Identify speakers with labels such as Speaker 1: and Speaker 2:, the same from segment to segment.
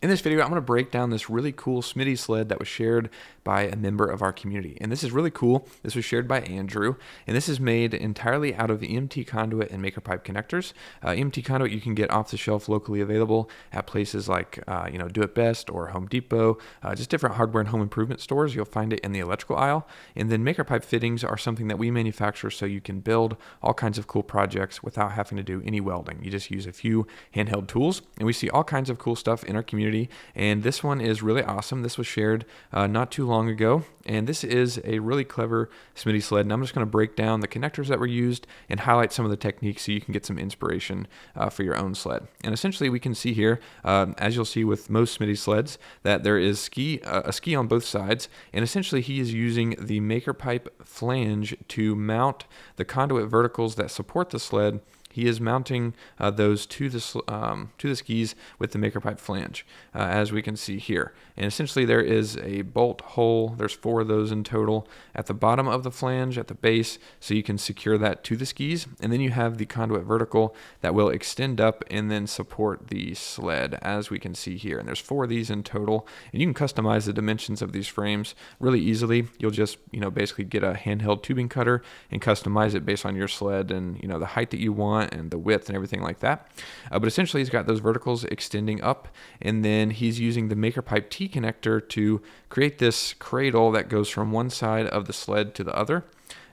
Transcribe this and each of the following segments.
Speaker 1: In this video, I'm going to break down this really cool Smitty sled that was shared by a member of our community. And this is really cool. This was shared by Andrew, and this is made entirely out of EMT conduit and maker pipe connectors. EMT conduit you can get off the shelf, locally available at places like Do It Best or Home Depot, just different hardware and home improvement stores. You'll find it in the electrical aisle. And then maker pipe fittings are something that we manufacture so you can build all kinds of cool projects without having to do any welding. You just use a few handheld tools, and we see all kinds of cool stuff in our community. And this one is really awesome. This was shared not too long ago, and this is a really clever Smitty sled. And I'm just going to break down the connectors that were used and highlight some of the techniques so you can get some inspiration for your own sled. And essentially, we can see here, as you'll see with most Smitty sleds, that there is a ski on both sides, and essentially he is using the maker pipe flange to mount the conduit verticals that support the sled. He is mounting those to the skis with the maker pipe flange, as we can see here. And essentially there is a bolt hole, there's 4 of those in total, at the bottom of the flange, at the base, so you can secure that to the skis. And then you have the conduit vertical that will extend up and then support the sled, as we can see here. And there's 4 of these in total, and you can customize the dimensions of these frames really easily. You'll just basically get a handheld tubing cutter and customize it based on your sled and the height that you want and the width and everything like that. But essentially he's got those verticals extending up, and then he's using the maker pipe T connector to create this cradle that goes from one side of the sled to the other,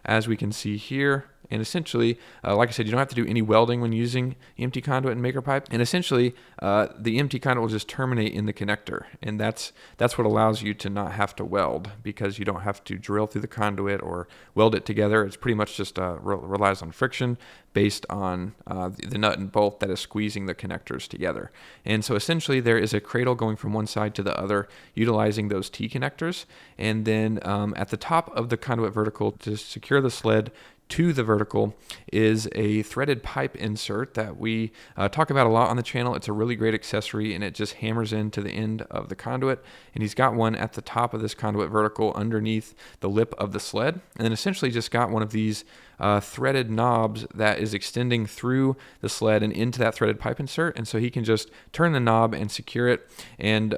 Speaker 1: as we can see here. And essentially, like I said, you don't have to do any welding when using EMT conduit and maker pipe. And essentially, the EMT conduit will just terminate in the connector. And that's what allows you to not have to weld, because you don't have to drill through the conduit or weld it together. It's pretty much just relies on friction based on the nut and bolt that is squeezing the connectors together. And so essentially, there is a cradle going from one side to the other, utilizing those T connectors. And then at the top of the conduit vertical, to secure the sled to the vertical, is a threaded pipe insert that we talk about a lot on the channel. It's a really great accessory, and it just hammers into the end of the conduit. And he's got one at the top of this conduit vertical underneath the lip of the sled, and then essentially just got one of these threaded knobs that is extending through the sled and into that threaded pipe insert. And so he can just turn the knob and secure it and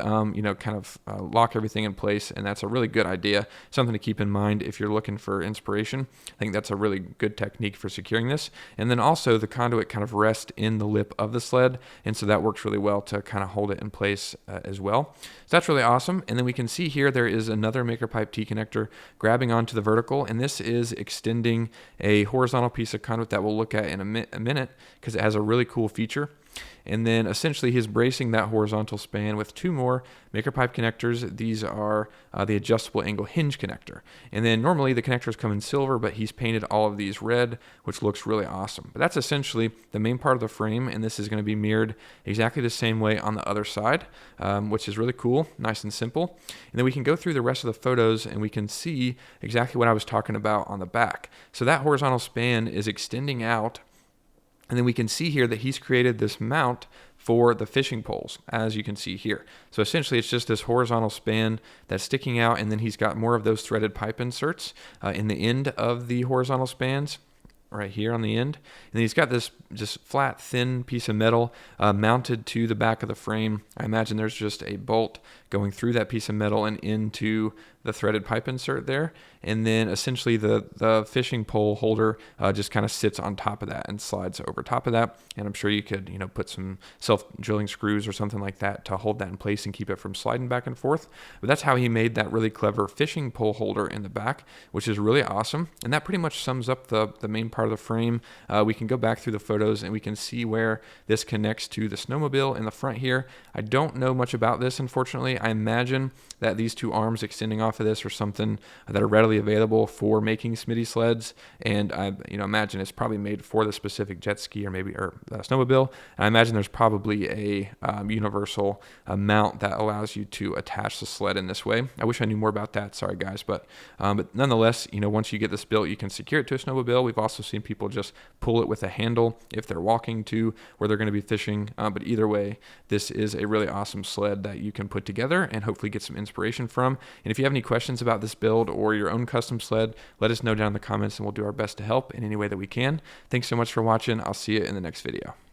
Speaker 1: lock everything in place. And that's a really good idea, something to keep in mind if you're looking for inspiration. I think that's a really good technique for securing this. And then also the conduit kind of rests in the lip of the sled, and so that works really well to kind of hold it in place as well. So that's really awesome. And then we can see here there is another maker pipe T connector grabbing onto the vertical, and this is extending a horizontal piece of conduit that we'll look at in a minute, because it has a really cool feature. And then essentially he's bracing that horizontal span with 2 more maker pipe connectors. These are the adjustable angle hinge connector. And then normally the connectors come in silver, but he's painted all of these red, which looks really awesome. But that's essentially the main part of the frame, and this is going to be mirrored exactly the same way on the other side, which is really cool, nice and simple. And then we can go through the rest of the photos, and we can see exactly what I was talking about on the back. So that horizontal span is extending out, and then we can see here that he's created this mount for the fishing poles, as you can see here. So essentially it's just this horizontal span that's sticking out, and then he's got more of those threaded pipe inserts in the end of the horizontal spans, right here on the end. And then he's got this just flat, thin piece of metal mounted to the back of the frame. I imagine there's just a bolt going through that piece of metal and into the threaded pipe insert there. And then essentially the fishing pole holder just kind of sits on top of that and slides over top of that. And I'm sure you could, put some self-drilling screws or something like that to hold that in place and keep it from sliding back and forth. But that's how he made that really clever fishing pole holder in the back, which is really awesome. And that pretty much sums up the main part of the frame. We can go back through the photos and we can see where this connects to the snowmobile in the front here. I don't know much about this, unfortunately. I imagine that these 2 arms extending off of this are something that are readily available for making Smitty sleds, and I imagine it's probably made for the specific jet ski or snowmobile. And I imagine there's probably a universal mount that allows you to attach the sled in this way. I wish I knew more about that, sorry guys, but nonetheless, once you get this built, you can secure it to a snowmobile. We've also seen people just pull it with a handle if they're walking to where they're going to be fishing, but either way, this is a really awesome sled that you can put together and hopefully get some inspiration from. And if you have any questions about this build or your own custom sled, let us know down in the comments, and we'll do our best to help in any way that we can. Thanks so much for watching. I'll see you in the next video.